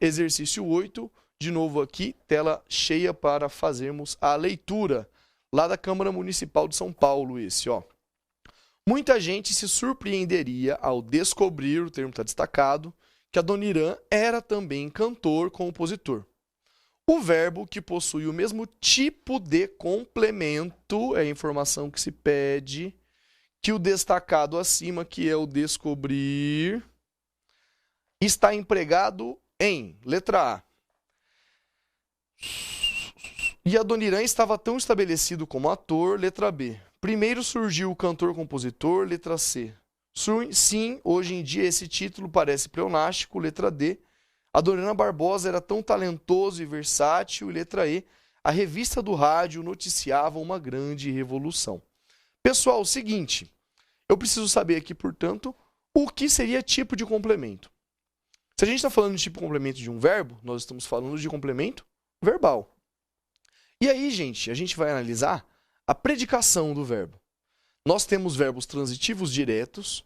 exercício 8, de novo aqui, tela cheia para fazermos a leitura, lá da Câmara Municipal de São Paulo, esse, ó. Muita gente se surpreenderia ao descobrir, o termo está destacado, que a Dona Irã era também cantor-compositor. O verbo que possui o mesmo tipo de complemento, é a informação que se pede, que o destacado acima, que é o descobrir, está empregado em, letra A. E a Dona Irã estava tão estabelecido como ator, letra B. Primeiro surgiu o cantor-compositor, letra C. Sim, hoje em dia esse título parece pleonástico, letra D. A Dona Irã Barbosa era tão talentoso e versátil, letra E. A revista do rádio noticiava uma grande revolução. Pessoal, o seguinte, eu preciso saber aqui, portanto, o que seria tipo de complemento. Se a gente está falando de tipo de complemento de um verbo, nós estamos falando de complemento verbal. E aí, gente, a gente vai analisar a predicação do verbo. Nós temos verbos transitivos diretos,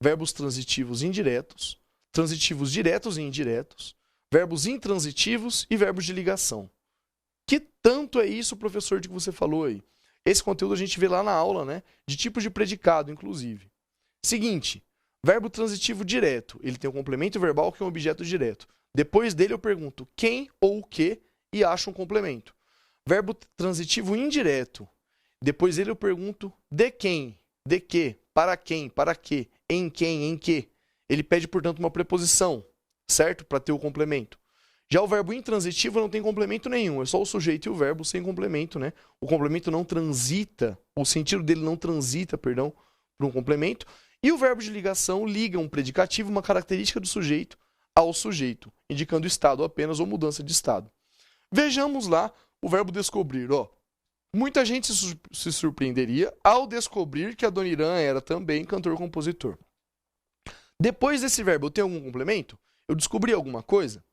verbos transitivos indiretos, transitivos diretos e indiretos, verbos intransitivos e verbos de ligação. Que tanto é isso, professor, de que você falou aí? Esse conteúdo a gente vê lá na aula, né? De tipos de predicado, inclusive. Seguinte, verbo transitivo direto. Ele tem um complemento verbal que é um objeto direto. Depois dele eu pergunto quem ou o que e acho um complemento. Verbo transitivo indireto. Depois dele eu pergunto de quem, de que, para quem, para que, em quem, em que. Ele pede, portanto, uma preposição, certo? Para ter o complemento. Já o verbo intransitivo não tem complemento nenhum, é só o sujeito e o verbo sem complemento, né? O complemento não transita, o sentido dele não transita, perdão, para um complemento. E o verbo de ligação liga um predicativo, uma característica do sujeito, ao sujeito, indicando estado apenas ou mudança de estado. Vejamos lá o verbo descobrir, ó. Muita gente se surpreenderia ao descobrir que a Dona Irã era também cantor-compositor. Depois desse verbo, eu tenho algum complemento? Eu descobri alguma coisa?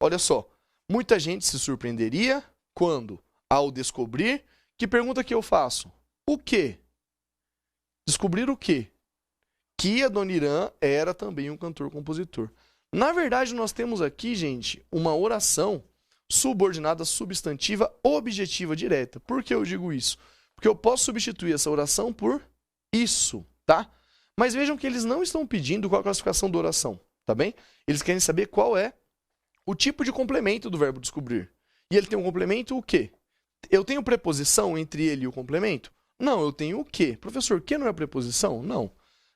Olha só, muita gente se surpreenderia quando, ao descobrir, que pergunta que eu faço? O quê? Descobrir o quê? Que a Dona Irã era também um cantor-compositor. Na verdade, nós temos aqui, gente, uma oração subordinada substantiva objetiva direta. Por que eu digo isso? Porque eu posso substituir essa oração por isso, tá? Mas vejam que eles não estão pedindo qual a classificação da oração, tá bem? Eles querem saber qual é o tipo de complemento do verbo descobrir. E ele tem um complemento o quê? Eu tenho preposição entre ele e o complemento? Não, eu tenho o quê? Professor, o que não é preposição? Não.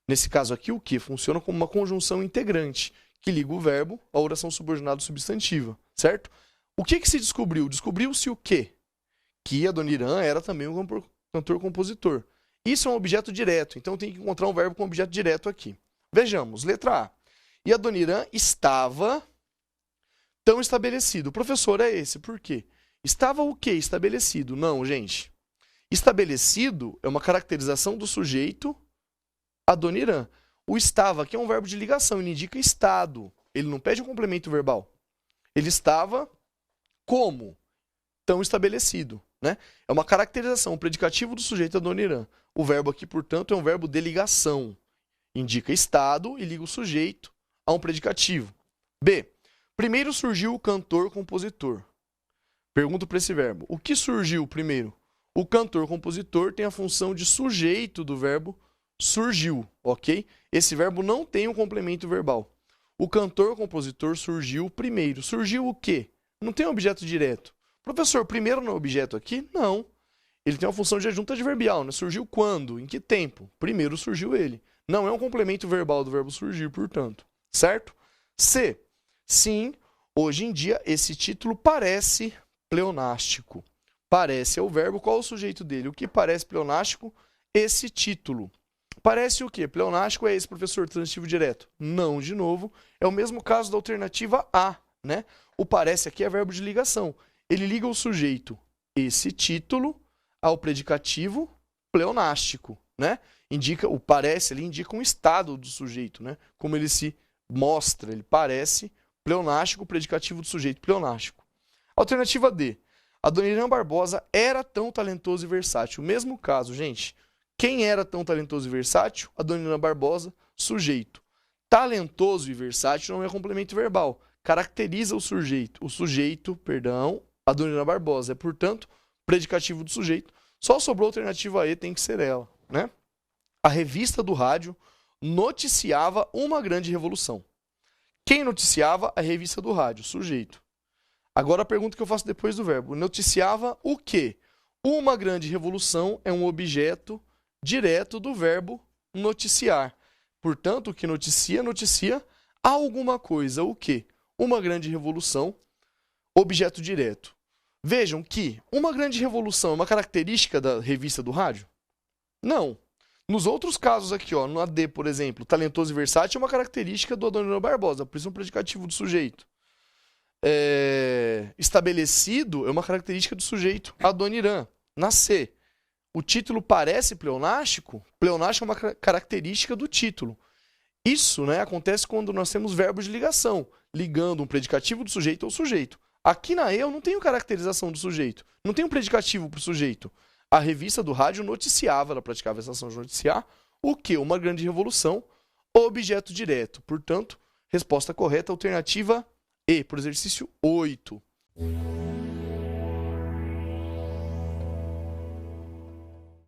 Nesse caso aqui, o que funciona como uma conjunção integrante, que liga o verbo à oração subordinada substantiva, certo? O que se descobriu? Descobriu-se o quê? Que a Dona Irã era também um cantor-compositor. Isso é um objeto direto, então tem que encontrar um verbo com objeto direto aqui. Vejamos, letra A. E a Dona Irã estava tão estabelecido. O professor é esse, por quê? Estava o quê? Estabelecido. Não, gente. Estabelecido é uma caracterização do sujeito, a Dona Irã. O estava aqui é um verbo de ligação, ele indica estado. Ele não pede um complemento verbal. Ele estava como? Tão estabelecido, né? É uma caracterização, um predicativo do sujeito, a Dona Irã. O verbo aqui, portanto, é um verbo de ligação. Indica estado e liga o sujeito a um predicativo. B. Primeiro surgiu o cantor-compositor. Pergunto para esse verbo. O que surgiu primeiro? O cantor-compositor tem a função de sujeito do verbo surgiu, ok? Esse verbo não tem um complemento verbal. O cantor-compositor surgiu primeiro. Surgiu o quê? Não tem um objeto direto. Professor, primeiro no objeto aqui? Não. Ele tem uma função de adjunta adverbial, né? Surgiu quando? Em que tempo? Primeiro surgiu ele. Não é um complemento verbal do verbo surgir, portanto. Certo? C. Sim, hoje em dia esse título parece pleonástico. Parece é o verbo, qual é o sujeito dele? O que parece pleonástico? Esse título. Parece o quê? Pleonástico é esse, professor, transitivo direto? Não, de novo. É o mesmo caso da alternativa A, né? O parece aqui é verbo de ligação. Ele liga o sujeito, esse título, ao predicativo pleonástico, né? Indica, o parece ali indica um estado do sujeito, né? Como ele se mostra, ele parece pleonástico, predicativo do sujeito pleonástico. Alternativa D. A Dona Irã Barbosa era tão talentoso e versátil. O mesmo caso, gente. Quem era tão talentoso e versátil? A Dona Irã Barbosa, sujeito. Talentoso e versátil não é complemento verbal. caracteriza o sujeito, Adoniran Barbosa. É, portanto, predicativo do sujeito. Só sobrou a alternativa E, tem que ser ela, né? A revista do rádio noticiava uma grande revolução. Quem noticiava? A revista do rádio, sujeito. Agora a pergunta que eu faço depois do verbo. Noticiava o quê? Uma grande revolução é um objeto direto do verbo noticiar. Portanto, o que noticia alguma coisa. O quê? Uma grande revolução, objeto direto. Vejam que uma grande revolução é uma característica da revista do rádio? Não. Nos outros casos aqui, ó, no AD, por exemplo, talentoso e versátil é uma característica do Adoniran Barbosa, por isso é um predicativo do sujeito. Estabelecido é uma característica do sujeito, Adoniran. Na C, o título parece pleonástico? Pleonástico é uma característica do título. Isso, né, acontece quando nós temos verbos de ligação, ligando um predicativo do sujeito ao sujeito. Aqui na E eu não tenho caracterização do sujeito, não tenho predicativo para o sujeito. A revista do rádio noticiava, ela praticava essa ação de noticiar, o quê? Uma grande revolução, objeto direto. Portanto, resposta correta, alternativa E, por exercício 8.